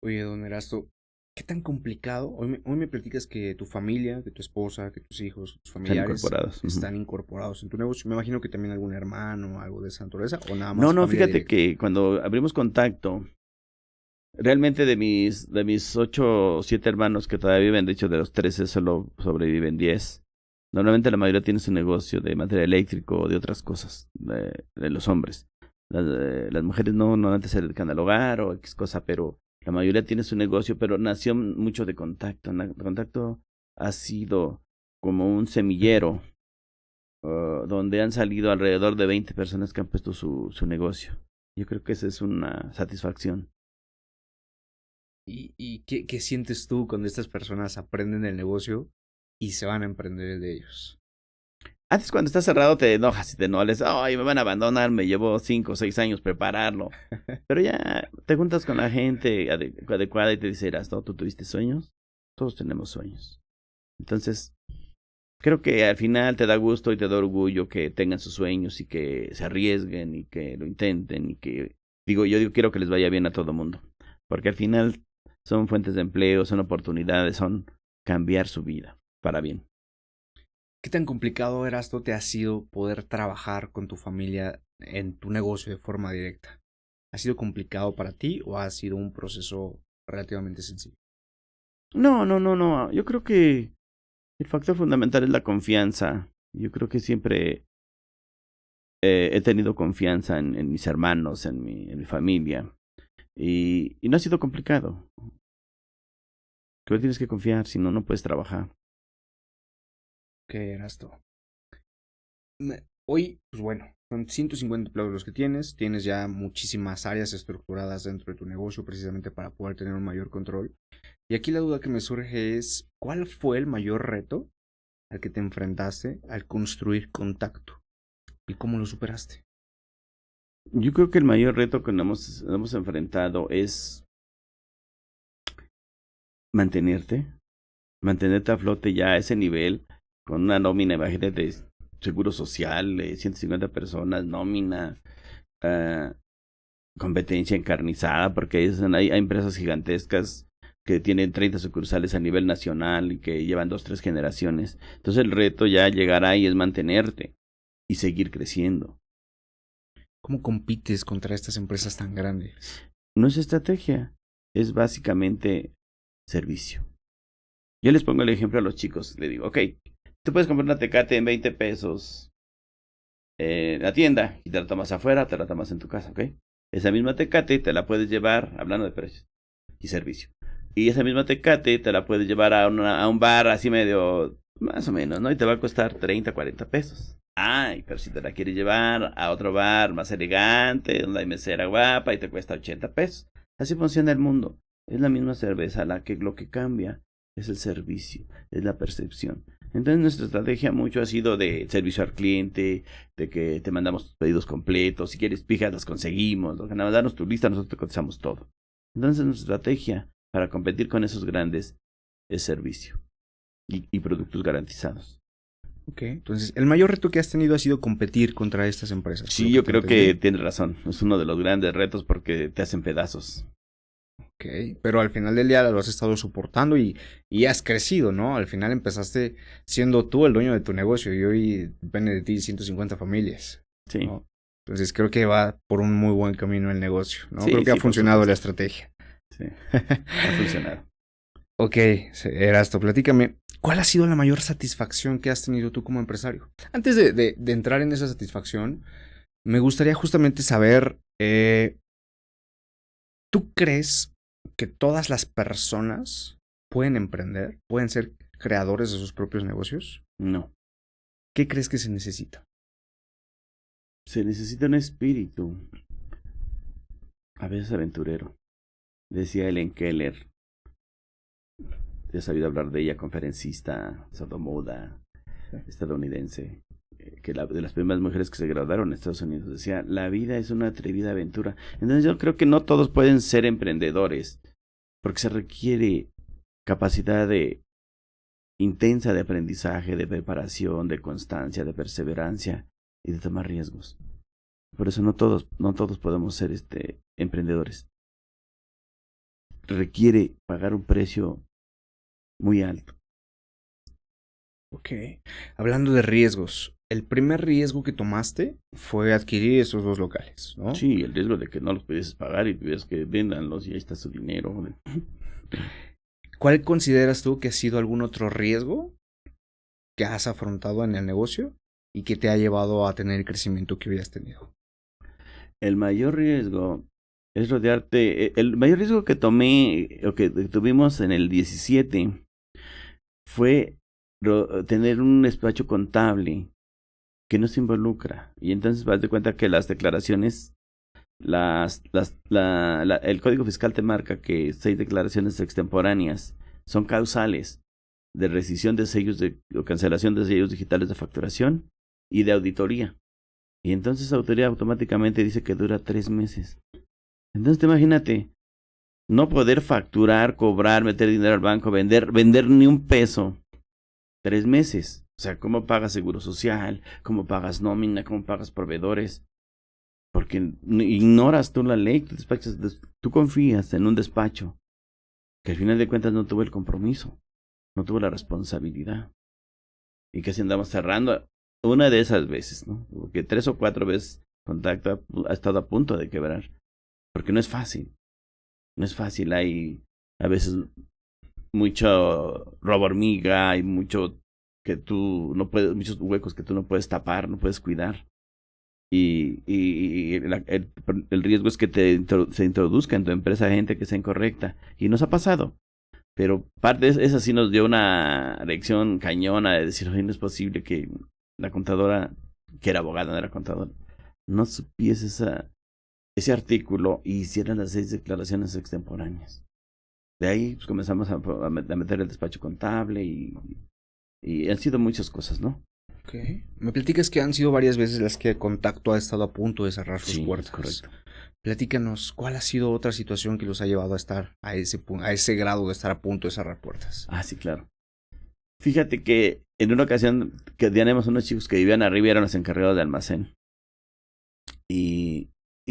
[SPEAKER 2] Oye, don Erasto, ¿qué tan complicado? Hoy me platicas que tu familia, que tu esposa, que tus hijos, tus familiares están incorporados en tu negocio. Me imagino que también algún hermano o algo de esa naturaleza o nada más.
[SPEAKER 3] No, fíjate directa. Que cuando abrimos contacto, realmente de mis 8 o 7 hermanos que todavía viven, de hecho de los 13 solo sobreviven 10. Normalmente la mayoría tiene su negocio de material eléctrico o de otras cosas, de los hombres. Las mujeres no antes se dedican al hogar o X cosa, pero la mayoría tiene su negocio, pero nació mucho de contacto. El contacto ha sido como un semillero donde han salido alrededor de 20 personas que han puesto su negocio. Yo creo que esa es una satisfacción.
[SPEAKER 2] ¿Y qué sientes tú cuando estas personas aprenden el negocio y se van a emprender el de ellos?
[SPEAKER 3] Antes cuando está cerrado te enojas y te enojas, ay, me van a abandonar, me llevó 5 o 6 años prepararlo. Pero ya te juntas con la gente adecuada y te dices, ¿tú tuviste sueños? Todos tenemos sueños. Entonces, creo que al final te da gusto y te da orgullo que tengan sus sueños y que se arriesguen y que lo intenten y que, yo quiero que les vaya bien a todo mundo, porque al final son fuentes de empleo, son oportunidades, son cambiar su vida para bien.
[SPEAKER 2] ¿Qué tan complicado, Erasto, te ha sido poder trabajar con tu familia en tu negocio de forma directa? ¿Ha sido complicado para ti o ha sido un proceso relativamente sencillo?
[SPEAKER 3] No. Yo creo que el factor fundamental es la confianza. Yo creo que siempre he tenido confianza en mis hermanos, en mi familia. Y no ha sido complicado. Pero tienes que confiar, si no, no puedes trabajar.
[SPEAKER 2] Ok, Erasto. Hoy, pues bueno, son 150 empleados los que tienes ya muchísimas áreas estructuradas dentro de tu negocio precisamente para poder tener un mayor control. Y aquí la duda que me surge es, ¿cuál fue el mayor reto al que te enfrentaste al construir Contacto? ¿Y cómo lo superaste?
[SPEAKER 3] Yo creo que el mayor reto que nos hemos enfrentado es mantenerte a flote ya a ese nivel, con una nómina, imagínate, de seguro social, 150 personas, nómina, competencia encarnizada, porque hay empresas gigantescas que tienen 30 sucursales a nivel nacional y que llevan 2, 3 generaciones. Entonces el reto ya llegará y es mantenerte y seguir creciendo.
[SPEAKER 2] ¿Cómo compites contra estas empresas tan grandes?
[SPEAKER 3] No es estrategia, es básicamente servicio. Yo les pongo el ejemplo a los chicos, le digo, ok, tú puedes comprar una Tecate en 20 pesos en la tienda y te la tomas afuera, te la tomas en tu casa, ok. Esa misma Tecate te la puedes llevar, hablando de precios y servicio, y esa misma Tecate te la puedes llevar a un bar así medio, más o menos, ¿no? Y te va a costar 30, 40 pesos. Ay, pero si te la quieres llevar a otro bar más elegante, donde hay mesera guapa y te cuesta 80 pesos. Así funciona el mundo. Es la misma cerveza, lo que cambia es el servicio, es la percepción. Entonces nuestra estrategia mucho ha sido de servicio al cliente, de que te mandamos pedidos completos, si quieres pijas las conseguimos, lo que nada más danos tu lista, nosotros te contestamos todo. Entonces nuestra estrategia para competir con esos grandes es servicio y productos garantizados.
[SPEAKER 2] Ok, entonces el mayor reto que has tenido ha sido competir contra estas empresas.
[SPEAKER 3] Sí, yo creo que tienes razón, es uno de los grandes retos porque te hacen pedazos.
[SPEAKER 2] Ok, pero al final del día lo has estado soportando y has crecido, ¿no? Al final empezaste siendo tú el dueño de tu negocio y hoy depende de ti 150 familias.
[SPEAKER 3] Sí.
[SPEAKER 2] ¿No? Entonces creo que va por un muy buen camino el negocio, ¿no?
[SPEAKER 3] Sí,
[SPEAKER 2] Creo que ha funcionado
[SPEAKER 3] supuesto.
[SPEAKER 2] la estrategia.
[SPEAKER 3] Sí, ha funcionado.
[SPEAKER 2] Ok, Erasto, platícame, ¿cuál ha sido la mayor satisfacción que has tenido tú como empresario? Antes de entrar en esa satisfacción, me gustaría justamente saber, ¿tú crees que todas las personas pueden emprender, pueden ser creadores de sus propios negocios?
[SPEAKER 3] No.
[SPEAKER 2] ¿Qué crees que se necesita?
[SPEAKER 3] Se necesita un espíritu, a veces aventurero. Decía Helen Keller, he sabido hablar de ella, conferencista, sordomuda, estadounidense, que de las primeras mujeres que se graduaron en Estados Unidos, decía, la vida es una atrevida aventura. Entonces yo creo que no todos pueden ser emprendedores, porque se requiere capacidad intensa de aprendizaje, de preparación, de constancia, de perseverancia y de tomar riesgos. Por eso no todos podemos ser emprendedores. Requiere pagar un precio muy alto.
[SPEAKER 2] Ok, hablando de riesgos, el primer riesgo que tomaste fue adquirir esos 2 locales, ¿no?
[SPEAKER 3] Sí, el riesgo de que no los pudieses pagar y tuvieras que véndanlos y ahí está su dinero.
[SPEAKER 2] ¿Cuál consideras tú que ha sido algún otro riesgo que has afrontado en el negocio y que te ha llevado a tener el crecimiento que hoy has tenido?
[SPEAKER 3] El mayor riesgo es rodearte. El mayor riesgo que tomé o que tuvimos en el 17 fue tener un despacho contable que no se involucra. Y entonces vas de cuenta que las declaraciones, el Código Fiscal te marca que 6 declaraciones extemporáneas son causales de rescisión de sellos o cancelación de sellos digitales de facturación y de auditoría. Y entonces la auditoría automáticamente dice que dura 3 meses. Entonces imagínate, no poder facturar, cobrar, meter dinero al banco, vender ni un peso. 3 meses. O sea, ¿cómo pagas seguro social? ¿Cómo pagas nómina? ¿Cómo pagas proveedores? Porque ignoras tú la ley, tú confías en un despacho que al final de cuentas no tuvo el compromiso, no tuvo la responsabilidad. Y que si andamos cerrando una de esas veces, ¿no? Porque 3 o 4 veces Contacto ha estado a punto de quebrar. Porque no es fácil. No es fácil, hay a veces mucho robo hormiga, hay mucho que tú no puedes, muchos huecos que tú no puedes tapar, no puedes cuidar. Y el riesgo es que se introduzca en tu empresa gente que sea incorrecta. Y nos ha pasado. Pero parte de esa sí nos dio una lección cañona de decir, oye, no es posible que la contadora, que era abogada, no era contadora, no supiese ese artículo y hicieran las 6 declaraciones extemporáneas. De ahí pues, comenzamos a meter el despacho contable y han sido muchas cosas, ¿no?
[SPEAKER 2] Ok. Me platicas que han sido varias veces las que Contacto ha estado a punto de cerrar sus
[SPEAKER 3] Sí,
[SPEAKER 2] puertas.
[SPEAKER 3] correcto.
[SPEAKER 2] Platícanos, ¿cuál ha sido otra situación que los ha llevado a estar a ese grado de estar a punto de cerrar puertas?
[SPEAKER 3] Ah, sí, claro. Fíjate que en una ocasión que teníamos unos chicos que vivían arriba y eran los encargados de almacén. Y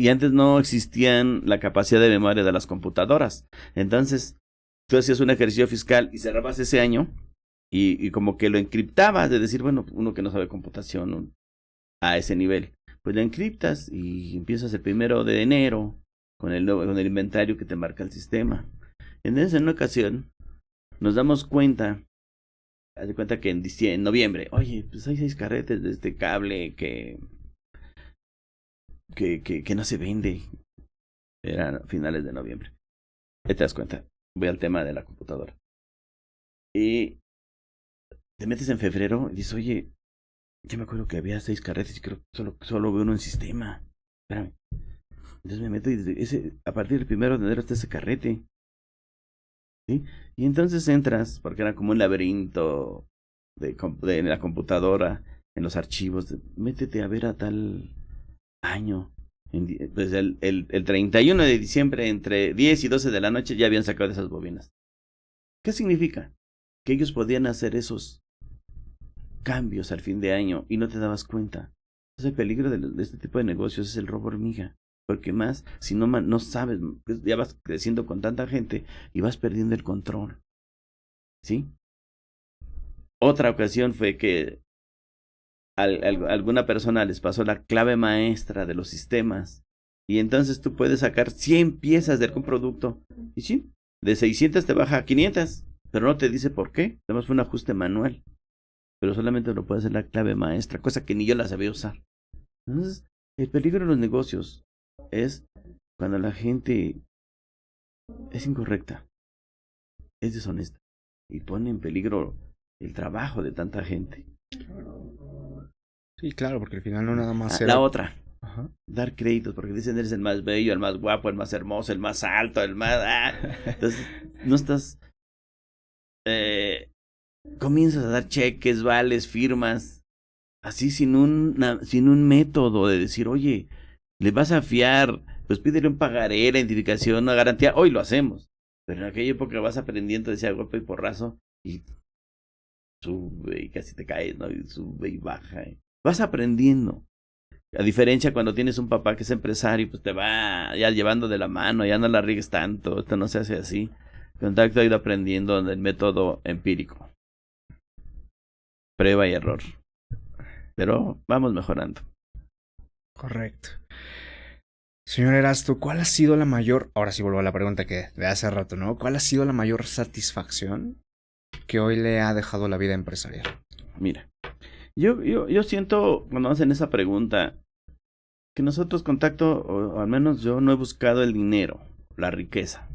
[SPEAKER 3] antes no existían la capacidad de memoria de las computadoras. Entonces, tú hacías un ejercicio fiscal y cerrabas ese año y como que lo encriptabas, de decir, bueno, uno que no sabe computación a ese nivel, pues lo encriptas y empiezas el 1 de enero con el inventario que te marca el sistema. En una ocasión nos damos cuenta, haz de cuenta que en noviembre, oye, pues hay 6 carretes de este cable que no se vende. Eran finales de noviembre. Ahí te das cuenta. Voy al tema de la computadora. Y te metes en febrero y dices, oye, yo me acuerdo que había 6 carretes y creo que solo veo uno en sistema. Espérame. Entonces me meto y a partir del 1 de enero está ese carrete. ¿Sí? Y entonces entras, porque era como un laberinto de la computadora, en los archivos. Métete a ver a tal año. Pues el 31 de diciembre, entre 10 y 12 de la noche, ya habían sacado esas bobinas. ¿Qué significa? Que ellos podían hacer esos cambios al fin de año y no te dabas cuenta. Entonces el peligro de este tipo de negocios es el robo hormiga. Porque más, si no sabes, ya vas creciendo con tanta gente y vas perdiendo el control. ¿Sí? Otra ocasión fue que alguna persona les pasó la clave maestra de los sistemas y entonces tú puedes sacar 100 piezas de algún producto y sí, de 600 te baja a 500, pero no te dice por qué. Además fue un ajuste manual, pero solamente lo puede hacer la clave maestra, cosa que ni yo la sabía usar. Entonces el peligro de los negocios es cuando la gente es incorrecta, es deshonesta y pone en peligro el trabajo de tanta gente.
[SPEAKER 2] Sí, claro, porque al final no nada más
[SPEAKER 3] La otra,
[SPEAKER 2] Ajá.
[SPEAKER 3] dar créditos, porque dicen eres el más bello, el más guapo, el más hermoso, el más alto, el más... Entonces, no estás... comienzas a dar cheques, vales, firmas, así sin un método de decir, oye, le vas a fiar, pues pídele un pagaré, la identificación, una garantía, hoy lo hacemos. Pero en aquella época vas aprendiendo, decía golpe y porrazo, y sube y casi te caes, ¿no? Y sube y baja. Vas aprendiendo. A diferencia cuando tienes un papá que es empresario, pues te va ya llevando de la mano, ya no la riegues tanto, esto no se hace así. Contacto ha ido aprendiendo en el método empírico. Prueba y error. Pero vamos mejorando.
[SPEAKER 2] Correcto. Señor Erasto, ¿cuál ha sido la mayor, ahora sí vuelvo a la pregunta que de hace rato, ¿no? ¿Cuál ha sido la mayor satisfacción que hoy le ha dejado la vida empresarial?
[SPEAKER 3] Mira, yo siento, cuando hacen esa pregunta, que nosotros Contacto, o al menos yo no he buscado el dinero, la riqueza.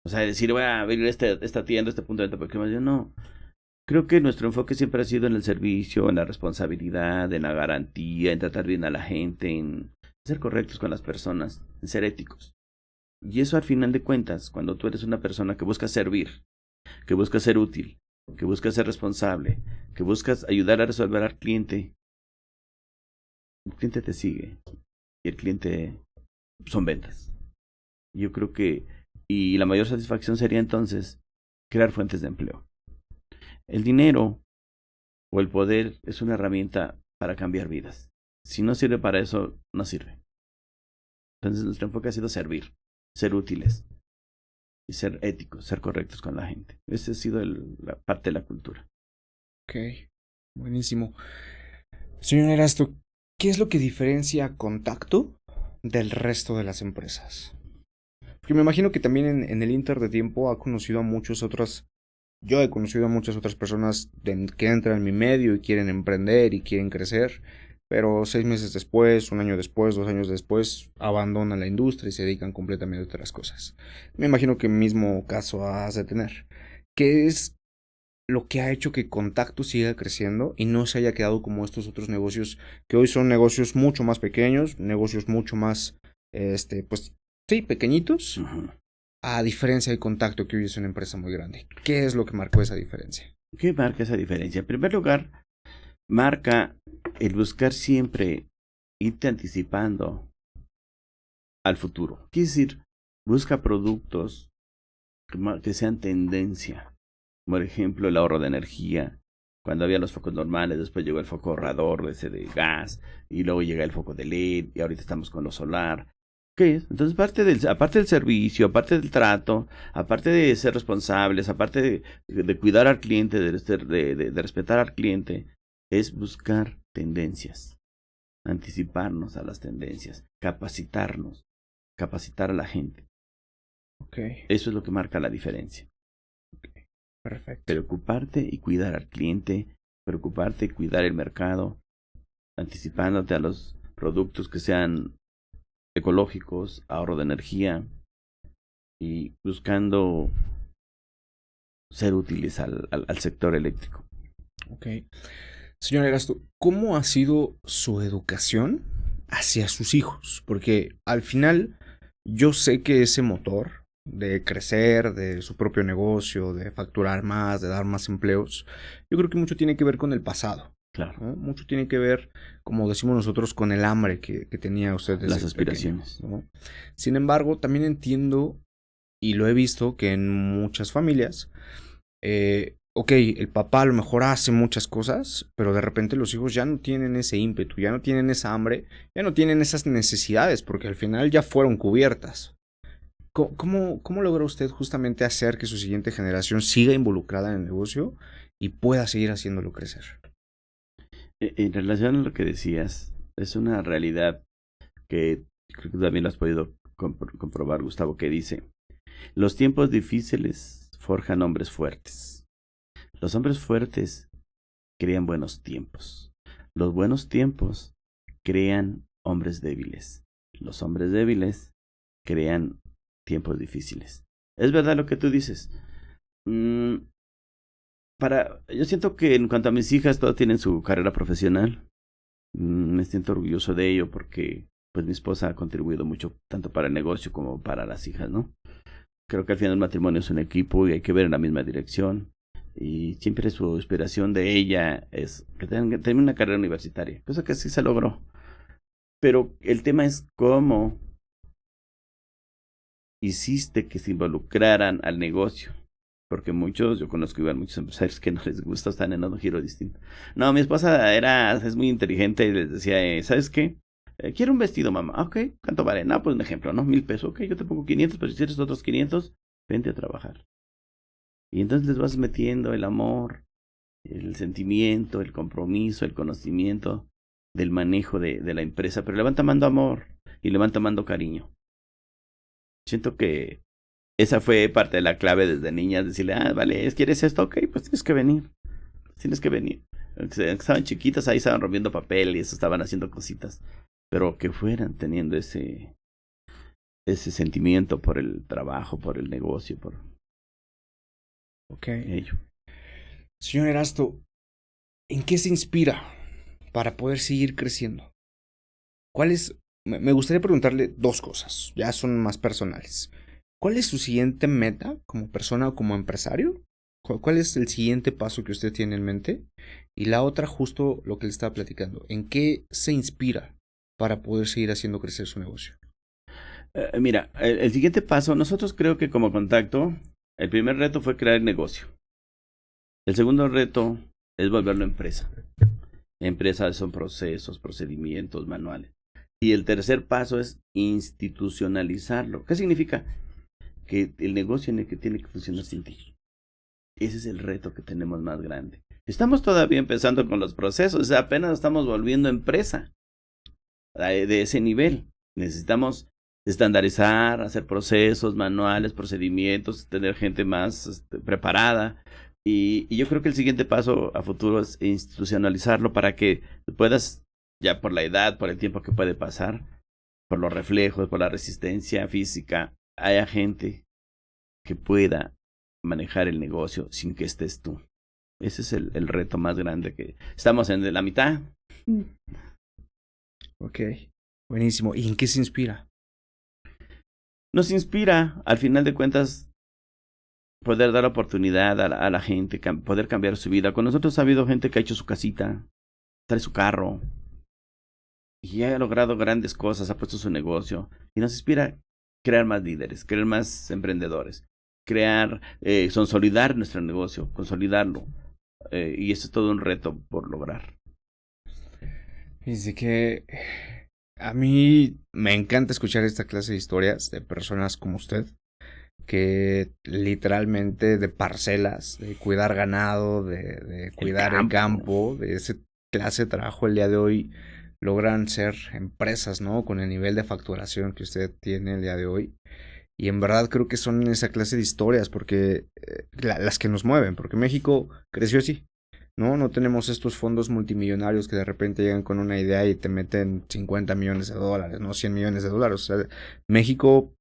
[SPEAKER 3] O sea, decir, voy a abrir esta tienda, este punto de venta, porque más yo no. Creo que nuestro enfoque siempre ha sido en el servicio, en la responsabilidad, en la garantía, en tratar bien a la gente, en ser correctos con las personas, en ser éticos. Y eso al final de cuentas, cuando tú eres una persona que busca servir, que busca ser útil, que busca ser responsable, que buscas ayudar a resolver al cliente, el cliente te sigue y el cliente son ventas. Yo creo que, y la mayor satisfacción sería entonces crear fuentes de empleo. El dinero o el poder es una herramienta para cambiar vidas. Si no sirve para eso, no sirve. Entonces nuestro enfoque ha sido servir, ser útiles y ser éticos, ser correctos con la gente. Esa ha sido la parte de la cultura.
[SPEAKER 2] Ok, buenísimo. Señor Erasto, ¿qué es lo que diferencia Contacto del resto de las empresas? Porque me imagino que también en el inter de tiempo ha conocido a muchas otras. Yo he conocido a muchas otras personas que entran en mi medio y quieren emprender y quieren crecer, pero 6 meses después, 1 año después, 2 años después, abandonan la industria y se dedican completamente a otras cosas. Me imagino que el mismo caso has de tener. ¿Qué es lo que ha hecho que Contacto siga creciendo y no se haya quedado como estos otros negocios que hoy son negocios mucho más pequeños, negocios mucho más, pues sí, pequeñitos,
[SPEAKER 3] Uh-huh.
[SPEAKER 2] a diferencia de Contacto, que hoy es una empresa muy grande? ¿Qué es lo que marcó esa diferencia?
[SPEAKER 3] ¿Qué marca esa diferencia? En primer lugar, marca el buscar siempre irte anticipando al futuro. Quiere decir, busca productos que sean tendencia. Por ejemplo, el ahorro de energía. Cuando había los focos normales, después llegó el foco ahorrador ese de gas, y luego llega el foco de LED, y ahorita estamos con lo solar. ¿Qué es? Entonces, aparte del servicio, aparte del trato, aparte de ser responsables, aparte de cuidar al cliente, de respetar al cliente, es buscar tendencias, anticiparnos a las tendencias, capacitarnos, capacitar a la gente.
[SPEAKER 2] Ok,
[SPEAKER 3] Eso es lo que marca la diferencia.
[SPEAKER 2] perfecto.
[SPEAKER 3] Preocuparte y cuidar al cliente, preocuparte y cuidar el mercado, anticipándote a los productos que sean ecológicos, ahorro de energía y buscando ser útiles al sector eléctrico.
[SPEAKER 2] Ok. Señor Erasto, ¿cómo ha sido su educación hacia sus hijos? Porque al final yo sé que ese motor de crecer, de su propio negocio, de facturar más, de dar más empleos, yo creo que mucho tiene que ver con el pasado,
[SPEAKER 3] Claro,
[SPEAKER 2] ¿no? Mucho tiene que ver, como decimos nosotros, con el hambre que tenía usted desde
[SPEAKER 3] las aspiraciones.
[SPEAKER 2] pequeño, ¿no? Sin embargo, también entiendo y lo he visto que en muchas familias, ok, el papá a lo mejor hace muchas cosas, pero de repente los hijos ya no tienen ese ímpetu, ya no tienen esa hambre, ya no tienen esas necesidades, porque al final ya fueron cubiertas. ¿Cómo logra usted justamente hacer que su siguiente generación siga involucrada en el negocio y pueda seguir haciéndolo crecer?
[SPEAKER 3] En relación a lo que decías, es una realidad que creo que también lo has podido comprobar, Gustavo, que dice: los tiempos difíciles forjan hombres fuertes. Los hombres fuertes crean buenos tiempos. Los buenos tiempos crean hombres débiles. Los hombres débiles crean tiempos difíciles. Es verdad lo que tú dices. Yo siento que en cuanto a mis hijas, todas tienen su carrera profesional. Me siento orgulloso de ello porque pues mi esposa ha contribuido mucho tanto para el negocio como para las hijas, ¿no? Creo que al final el matrimonio es un equipo y hay que ver en la misma dirección. Y siempre su inspiración de ella es que termine una carrera universitaria, cosa que sí se logró. Pero el tema es cómo hiciste que se involucraran al negocio. Porque yo conozco igual muchos empresarios que no les gusta, están en un giro distinto. No, mi esposa es muy inteligente y les decía, ¿sabes qué? Quiero un vestido, mamá. Ok, ¿cuánto vale? No, pues un ejemplo, ¿no? 1,000 pesos. Ok, yo te pongo 500, pero si quieres otros 500, vente a trabajar. Y entonces les vas metiendo el amor, el sentimiento, el compromiso, el conocimiento del manejo de la empresa, pero le van tomando amor y le van tomando cariño. Siento que esa fue parte de la clave desde niñas, decirle, vale, ¿quieres esto? Ok, pues tienes que venir. Tienes que venir. Estaban chiquitas, ahí estaban rompiendo papel y eso, estaban haciendo cositas. Pero que fueran teniendo ese sentimiento por el trabajo, por el negocio, por ello.
[SPEAKER 2] Señor Erasto, ¿en qué se inspira para poder seguir creciendo? Me gustaría preguntarle 2 cosas, ya son más personales. ¿Cuál es su siguiente meta como persona o como empresario? ¿Cuál es el siguiente paso que usted tiene en mente? Y la otra, justo lo que le estaba platicando, ¿en qué se inspira para poder seguir haciendo crecer su negocio?
[SPEAKER 3] Mira, el siguiente paso, nosotros creo que como Contacto, el primer reto fue crear el negocio. El segundo reto es volverlo empresa. Empresas son procesos, procedimientos, manuales. Y el tercer paso es institucionalizarlo. ¿Qué significa? Que el negocio en el que tiene que funcionar sin ti. Ese es el reto que tenemos más grande. Estamos todavía empezando con los procesos, o sea, apenas estamos volviendo empresa de ese nivel. Necesitamos estandarizar, hacer procesos, manuales, procedimientos, tener gente más preparada. Y yo creo que el siguiente paso a futuro es institucionalizarlo para que puedas, ya por la edad, por el tiempo que puede pasar, por los reflejos, por la resistencia física, haya gente que pueda manejar el negocio sin que estés tú. Ese es el reto más grande que estamos en la mitad.
[SPEAKER 2] Ok, buenísimo. ¿Y en qué se inspira?
[SPEAKER 3] Nos inspira, al final de cuentas, poder dar oportunidad a la gente, poder cambiar su vida. Con nosotros ha habido gente que ha hecho su casita, trae su carro, y ha logrado grandes cosas, ha puesto su negocio. Y nos inspira crear más líderes, crear más emprendedores, consolidar nuestro negocio, consolidarlo. Y eso es todo un reto por lograr.
[SPEAKER 2] Dice que a mí me encanta escuchar esta clase de historias de personas como usted, que literalmente de parcelas, de cuidar ganado, de cuidar el campo, de ese clase de trabajo el día de hoy, logran ser empresas, ¿no? Con el nivel de facturación que usted tiene el día de hoy. Y en verdad creo que son esa clase de historias porque las que nos mueven, porque México creció así, ¿no? No tenemos estos fondos multimillonarios que de repente llegan con una idea y te meten 50 millones de dólares, ¿no? 100 millones de dólares. O sea, México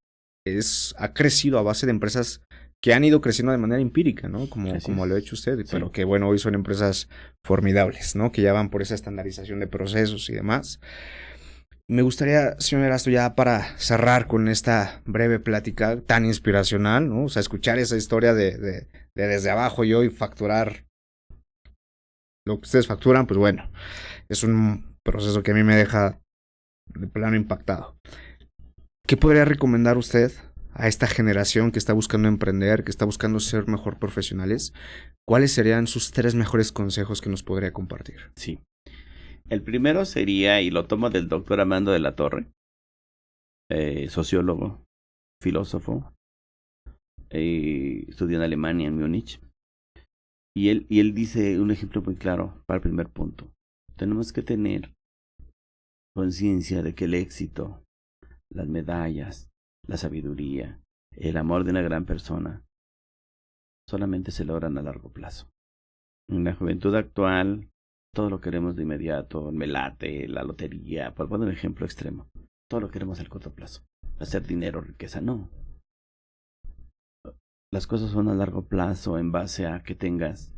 [SPEAKER 2] ha crecido a base de empresas que han ido creciendo de manera empírica, ¿no? Como lo ha hecho usted, sí. Pero que bueno, hoy son empresas formidables, ¿no? Que ya van por esa estandarización de procesos y demás. Me gustaría, señor Erasto, ya para cerrar con esta breve plática tan inspiracional, ¿no? O sea, escuchar esa historia de desde abajo y hoy facturar lo que ustedes facturan, pues bueno, es un proceso que a mí me deja de plano impactado. ¿Qué podría recomendar usted a esta generación que está buscando emprender, que está buscando ser mejor profesionales? ¿Cuáles serían sus 3 mejores consejos que nos podría compartir?
[SPEAKER 3] Sí. El primero sería, y lo tomo del doctor Armando de la Torre, sociólogo, filósofo, estudió en Alemania, en Múnich, y él dice un ejemplo muy claro para el primer punto. Tenemos que tener conciencia de que el éxito, las medallas, la sabiduría, el amor de una gran persona, solamente se logran a largo plazo. En la juventud actual, todo lo queremos de inmediato, el melate, la lotería, por poner un ejemplo extremo. Todo lo queremos al corto plazo. Hacer dinero, riqueza, no. Las cosas son a largo plazo en base a que tengas,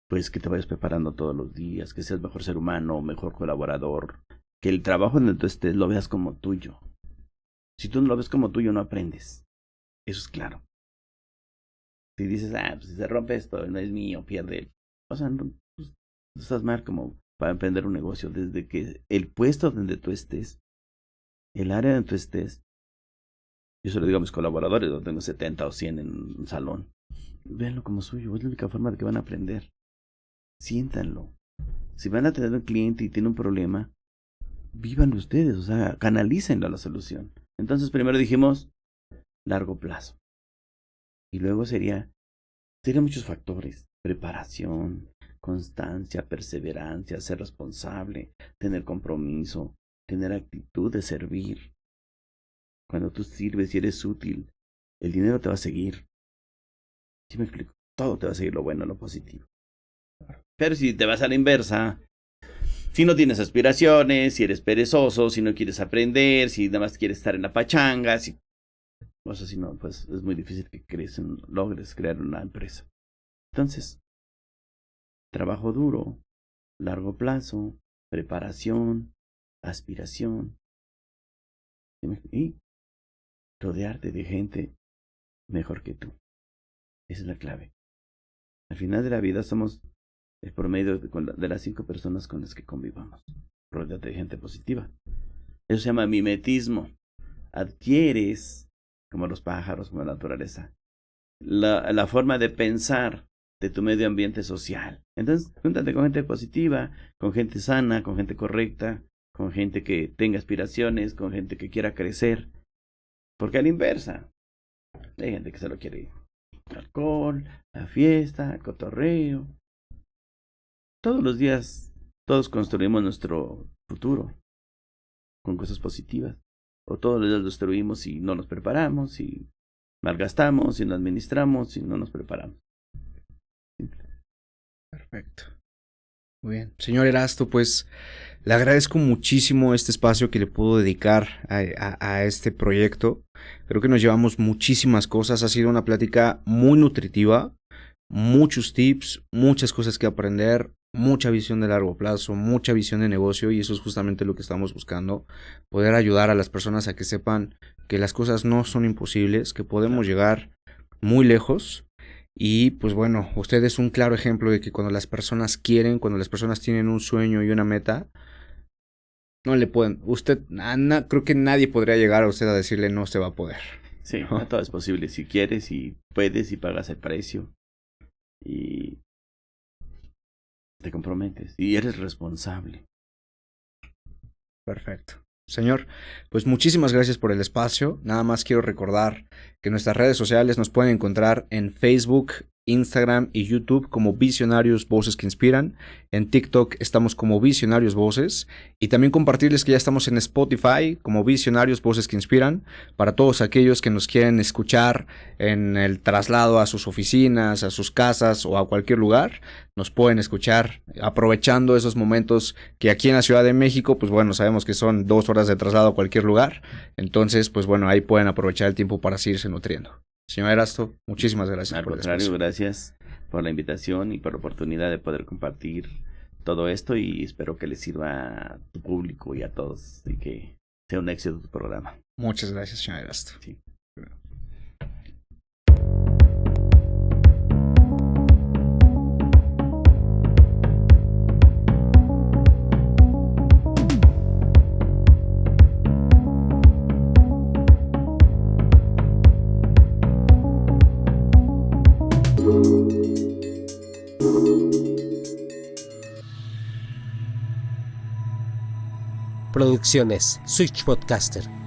[SPEAKER 3] pues que te vayas preparando todos los días, que seas mejor ser humano, mejor colaborador, que el trabajo en el que tú estés lo veas como tuyo. Si tú no lo ves como tuyo, no aprendes. Eso es claro. Si dices, pues si se rompe esto, no es mío, pierde él. O sea, no, pues, estás mal como para emprender un negocio. Desde que el puesto donde tú estés, el área donde tú estés, yo se lo digo a mis colaboradores, yo tengo 70 o 100 en un salón, véanlo como suyo, es la única forma de que van a aprender. Siéntanlo. Si van a tener un cliente y tiene un problema, vívanlo ustedes, o sea, canalícenlo a la solución. Entonces primero dijimos largo plazo. Y luego serían muchos factores: preparación, constancia, perseverancia, ser responsable, tener compromiso, tener actitud de servir. Cuando tú sirves y eres útil, el dinero te va a seguir. ¿Sí me explico? Todo te va a seguir, lo bueno, lo positivo. Pero si te vas a la inversa, si no tienes aspiraciones, si eres perezoso, si no quieres aprender, si nada más quieres estar en la pachanga, o sea, si no, pues es muy difícil que logres crear una empresa. Entonces, trabajo duro, largo plazo, preparación, aspiración, y rodearte de gente mejor que tú. Esa es la clave. Al final de la vida somos el promedio de las 5 personas con las que convivamos. Rodeate de gente positiva. Eso se llama mimetismo. Adquieres, como los pájaros, como la naturaleza, la forma de pensar de tu medio ambiente social. Entonces, júntate con gente positiva, con gente sana, con gente correcta, con gente que tenga aspiraciones, con gente que quiera crecer. Porque a la inversa, hay gente que solo quiere alcohol, la fiesta, el cotorreo. Todos los días, todos construimos nuestro futuro con cosas positivas. O todos los días lo destruimos si no nos preparamos, si malgastamos, si no administramos, si no nos preparamos. Simple.
[SPEAKER 2] Perfecto. Muy bien. Señor Erasto, pues le agradezco muchísimo este espacio que le puedo dedicar a este proyecto. Creo que nos llevamos muchísimas cosas. Ha sido una plática muy nutritiva, muchos tips, muchas cosas que aprender, mucha visión de largo plazo, mucha visión de negocio, y eso es justamente lo que estamos buscando, poder ayudar a las personas a que sepan que las cosas no son imposibles, que podemos llegar muy lejos. Y pues bueno, usted es un claro ejemplo de que cuando las personas quieren, cuando las personas tienen un sueño y una meta, no le pueden, creo que nadie podría llegar a usted a decirle no se va a poder.
[SPEAKER 3] Sí, ¿no? Todo es posible si quieres, si puedes, y pagas el precio y te comprometes y eres responsable.
[SPEAKER 2] Perfecto. Señor, pues muchísimas gracias por el espacio. Nada más quiero recordar que nuestras redes sociales nos pueden encontrar en Facebook, Instagram y YouTube como Visionarios Voces que Inspiran. En TikTok estamos como Visionarios Voces. Y también compartirles que ya estamos en Spotify como Visionarios Voces que Inspiran. Para todos aquellos que nos quieren escuchar en el traslado a sus oficinas, a sus casas o a cualquier lugar, nos pueden escuchar aprovechando esos momentos que aquí en la Ciudad de México, pues bueno, sabemos que son 2 horas de traslado a cualquier lugar. Entonces, pues bueno, ahí pueden aprovechar el tiempo para seguirse nutriendo. Señor Erasto, muchísimas gracias.
[SPEAKER 3] Al contrario, gracias por la invitación y por la oportunidad de poder compartir todo esto, y espero que les sirva a tu público y a todos y que sea un éxito tu programa.
[SPEAKER 2] Muchas gracias, señor Erasto.
[SPEAKER 3] Sí.
[SPEAKER 1] Producciones Switch Podcaster.